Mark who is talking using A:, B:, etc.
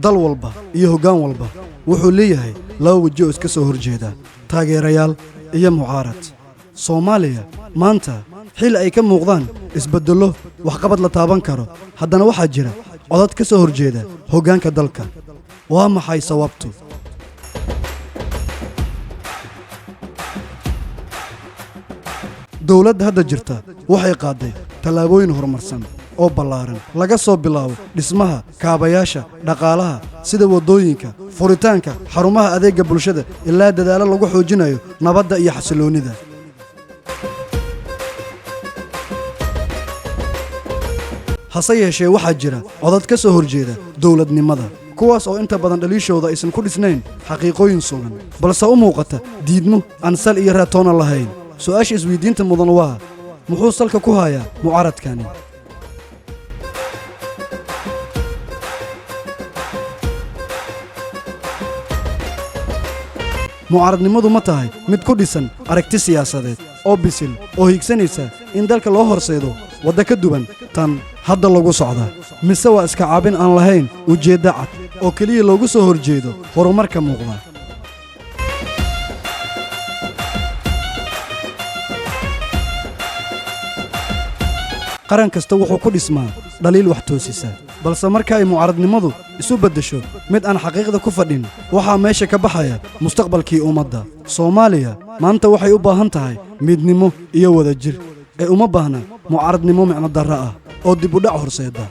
A: dal walba iyo hoggaan walba wuxuu leeyahay laba waji oo iska soo horjeeda taageerayaal iyo mucaarad Soomaaliya maanta xil ay ka muuqdaan isbeddello waxqabad la taaban karo haddana waxaa jira codad ka soo horjeeda hoggaanka dalka waa maxay sababtu dawladda hadda jirta waxay qaaday tallaabooyin horumarsan oo ballaaran laga soo bilaabo dhismaha kaabayaasha dhaqaalaha sida wadooyinka furitaanka xarumaha adeegga bulshada ilaa dadaalo lagu xoojinayo nabadda iyo xasiloonida hase yeeshee waxaa jira codad ka soo horjeeda dawladnimada kuwaas oo inta badan dhaliishooda aysan ku dhisnayn xaqiiqooyin sugan balse u muuqata diidmo aan sal iyo raatoona lahayn su'aasha isweydiinta mudan waa muxuu salka ku hayaa mucaaradkani mucaaradnimadu ma tahay mid ku dhisan aragti siyaasadeed oo bisil oo higsanaysa in dalka loo horseedo wadda ka duwan tan hadda lagu socda mise waa iska caabin aan lahayn ujeeddo cad oo keliya loogu soo horjeedo horumarka muuqda qaran kasta wuxuu ku dhismaa dhaliil wax toosisa balse marka ay mucaaradnimadu isu beddesho mid aan xaqiiqda ku fadhin waxaa meesha ka baxaya mustaqbalkii ummadda Soomaaliya maanta waxay u baahan tahay midnimo iyo wadajir ee uma baahna mucaaradnimo micno darro ah oo dib u dhac horseeda